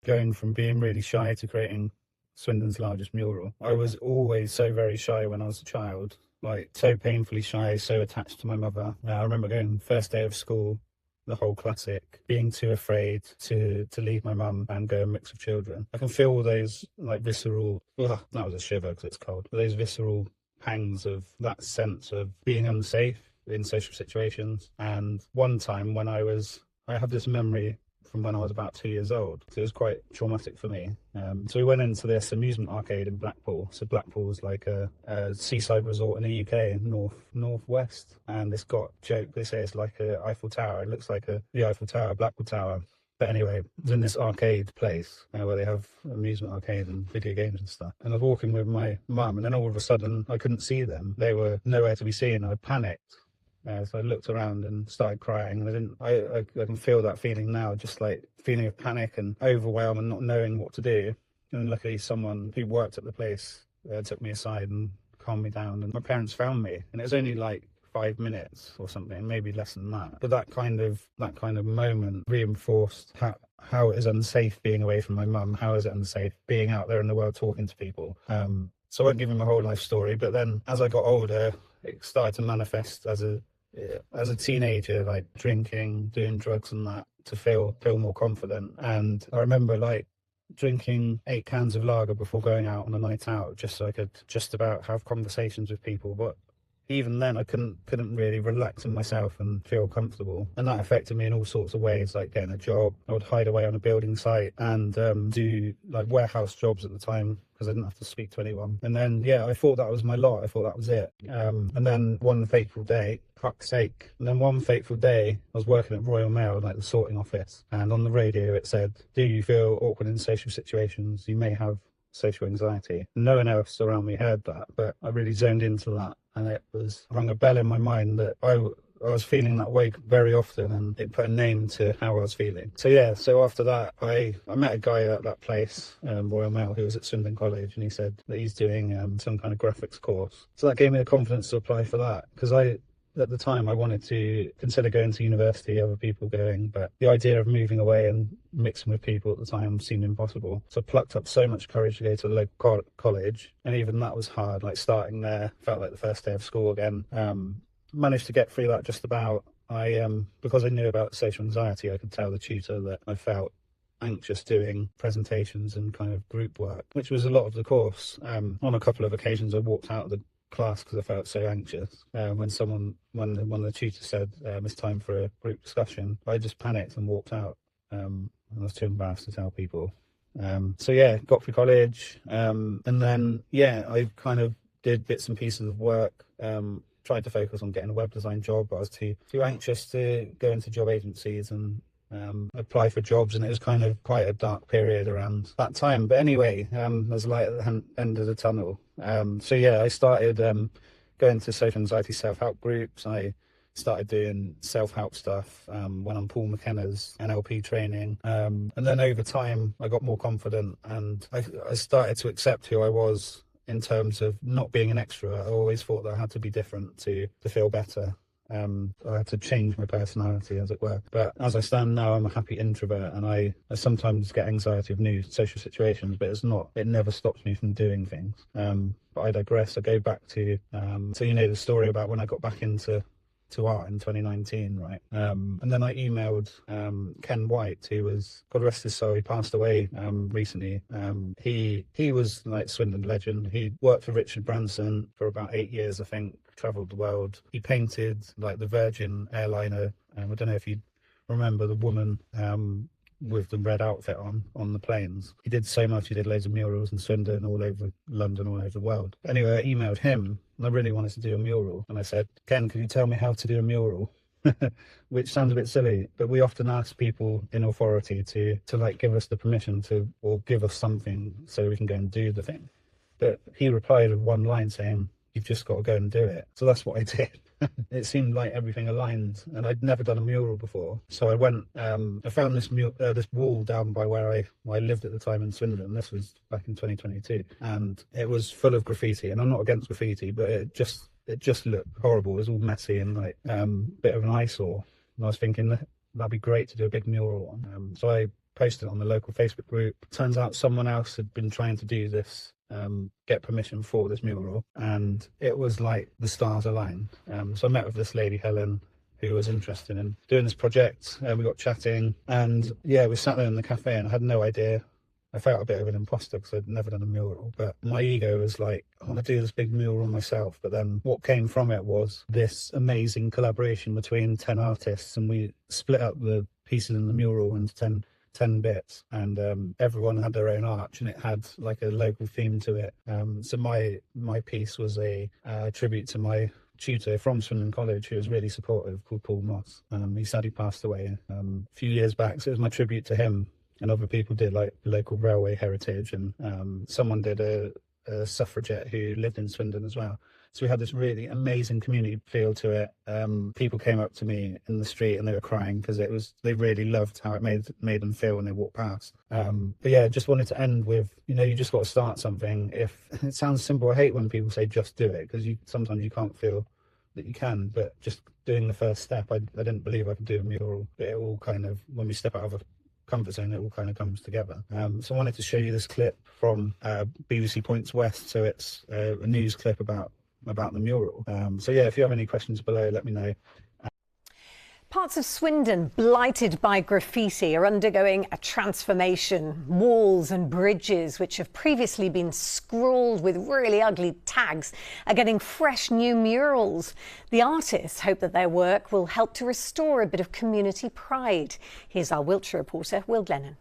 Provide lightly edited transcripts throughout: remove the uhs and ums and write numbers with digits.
going from being really shy to creating Swindon's largest mural. I was always so very shy when I was a child, like so painfully shy, so attached to my mother. I remember going first day of school, the whole classic, being too afraid to leave my mum and go and mix with children. I can feel all those like visceral, ugh, that was a shiver because it's cold, but those visceral pangs of that sense of being unsafe in social situations. And one time when I have this memory from when I was about 2 years old. So it was quite traumatic for me. So we went into this amusement arcade in Blackpool. So Blackpool was like a seaside resort in the UK, northwest. And it's got joke. They say it's like a Eiffel Tower. It looks like the Eiffel Tower, Blackpool Tower. But anyway, it was in this arcade place where they have amusement arcade and video games and stuff. And I was walking with my mum, and then all of a sudden I couldn't see them. They were nowhere to be seen. I panicked. So I looked around and started crying, and I can feel that feeling now, just like feeling of panic and overwhelm and not knowing what to do. And luckily someone who worked at the place took me aside and calmed me down, and my parents found me, and it was only like 5 minutes or something, maybe less than that. But that kind of moment reinforced how it is unsafe being away from my mum, how is it unsafe being out there in the world talking to people. So I won't give you my whole life story, but then as I got older, it started to manifest as a teenager, like drinking, doing drugs and that, to feel more confident. And I remember like drinking 8 cans of lager before going out on a night out, just so I could just about have conversations with people. But even then I couldn't really relax in myself and feel comfortable, and that affected me in all sorts of ways, like getting a job. I would hide away on a building site and do like warehouse jobs at the time because I didn't have to speak to anyone. And then I thought that was my lot, I thought that was it. And then one fateful day, fuck's sake, and then one fateful day I was working at Royal Mail, like the sorting office, and on the radio it said, do you feel awkward in social situations? You may have social anxiety. No one else around me heard that, but I really zoned into that, and it rung a bell in my mind that I was feeling that way very often, and it put a name to how I was feeling. So after that, I met a guy at that place, Royal Mail, who was at Swindon College, and he said that he's doing some kind of graphics course. So that gave me the confidence to apply for that, because at the time I wanted to consider going to university, other people going, but the idea of moving away and mixing with people at the time seemed impossible. So I plucked up so much courage to go to the local college, and even that was hard. Like starting there felt like the first day of school again. Managed to get through that just about. Because I knew about social anxiety, I could tell the tutor that I felt anxious doing presentations and kind of group work, which was a lot of the course. On a couple of occasions I walked out of the class because I felt so anxious. When one of the tutors said it's time for a group discussion, I just panicked and walked out. And I was too embarrassed to tell people. Got through college, and then I kind of did bits and pieces of work. Tried to focus on getting a web design job, but I was too anxious to go into job agencies and apply for jobs, and it was kind of quite a dark period around that time. But anyway, there's light at the end of the tunnel. I started going to social anxiety self-help groups. I started doing self-help stuff, went on Paul McKenna's NLP training, and then over time I got more confident, and I started to accept who I was in terms of not being an extrovert. I always thought that I had to be different to feel better. I had to change my personality, as it were. But as I stand now, I'm a happy introvert, and I sometimes get anxiety of new social situations, but it never stops me from doing things. But I digress. I go back to the story about when I got back into art in 2019, right? And then I emailed Ken White, who was, God rest his soul, he passed away recently. He was like Swindon legend. He worked for Richard Branson for about 8 years, I think, travelled the world. He painted like the Virgin airliner. I don't know if you remember the woman with the red outfit on the planes. He did so much. He did loads of murals in Swindon, all over London, all over the world. Anyway, I emailed him, and I really wanted to do a mural. And I said, Ken, could you tell me how to do a mural? Which sounds a bit silly, but we often ask people in authority to like give us the permission to, or give us something so we can go and do the thing. But he replied with one line saying, you've just got to go and do it. So that's what I did. It seemed like everything aligned, and I'd never done a mural before. So I went, I found this wall down by where I lived at the time in Swindon. This was back in 2022, and it was full of graffiti. And I'm not against graffiti, but it just looked horrible. It was all messy and like bit of an eyesore. And I was thinking that'd be great to do a big mural on. So I posted it on the local Facebook group. Turns out someone else had been trying to do this, get permission for this mural, and it was like the stars aligned. So I met with this lady, Helen, who was interested in doing this project. We got chatting, and yeah, we sat there in the cafe, and I had no idea. I felt a bit of an imposter because I'd never done a mural, but my ego was like, I want to do this big mural myself. But then what came from it was this amazing collaboration between 10 artists, and we split up the pieces in the mural into 10 bits, and everyone had their own arch, and it had like a local theme to it. So my piece was a tribute to my tutor from Swindon College, who was really supportive, called Paul Moss. He sadly passed away a few years back, so it was my tribute to him. And other people did like local railway heritage, and someone did a suffragette who lived in Swindon as well. So we had this really amazing community feel to it. People came up to me in the street and they were crying because they really loved how it made them feel when they walked past. But yeah, just wanted to end with, you just got to start something. If it sounds simple, I hate when people say just do it, because sometimes you can't feel that you can, but just doing the first step, I didn't believe I could do a mural. But it all kind of, when we step out of a comfort zone, it all kind of comes together. So I wanted to show you this clip from BBC Points West. So it's a news clip about the mural. So yeah, if you have any questions below, let me know. Parts of Swindon blighted by graffiti are undergoing a transformation. Walls and bridges, which have previously been scrawled with really ugly tags, are getting fresh new murals. The artists hope that their work will help to restore a bit of community pride. Here's our Wiltshire reporter, Will Glennon.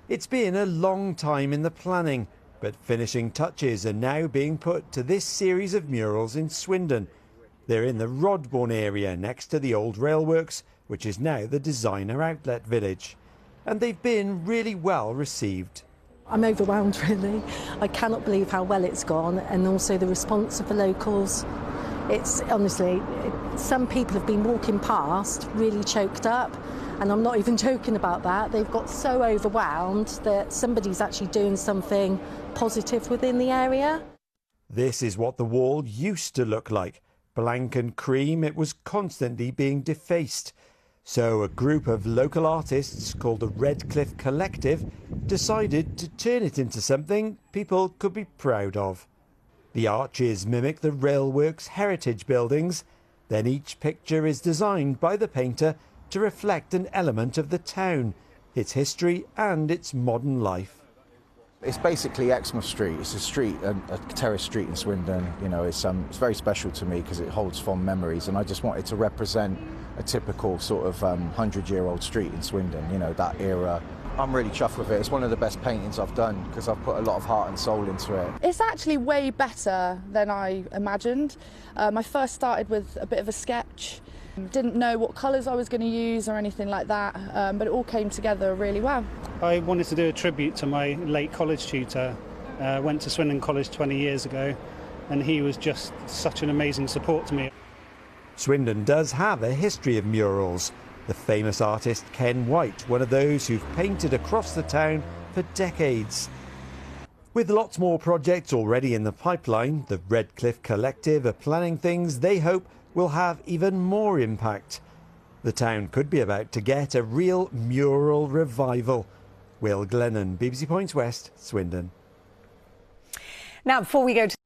It's been a long time in the planning, but finishing touches are now being put to this series of murals in Swindon. They're in the Rodbourne area next to the old railworks, which is now the designer outlet village. And they've been really well received. I'm overwhelmed, really. I cannot believe how well it's gone, and also the response of the locals. It's honestly, some people have been walking past really choked up, and I'm not even joking about that. They've got so overwhelmed that somebody's actually doing something positive within the area. This is what the wall used to look like. Blank and cream, it was constantly being defaced. So a group of local artists called the Redcliffe Collective decided to turn it into something people could be proud of. The arches mimic the railworks heritage buildings. Then each picture is designed by the painter to reflect an element of the town, its history and its modern life. It's basically Exmouth Street. It's a street, a terrace street in Swindon. It's very special to me because it holds fond memories, and I just wanted to represent a typical sort of 100-year-old street in Swindon, that era. I'm really chuffed with it. It's one of the best paintings I've done because I've put a lot of heart and soul into it. It's actually way better than I imagined. I first started with a bit of a sketch. Didn't know what colours I was going to use or anything like that, but it all came together really well. I wanted to do a tribute to my late college tutor. Went to Swindon College 20 years ago, and he was just such an amazing support to me. Swindon does have a history of murals. The famous artist Ken White, one of those who've painted across the town for decades. With lots more projects already in the pipeline, the Redcliffe Collective are planning things they hope will have even more impact. The town could be about to get a real mural revival. Will Glennon, BBC Points West, Swindon. Now, before we go to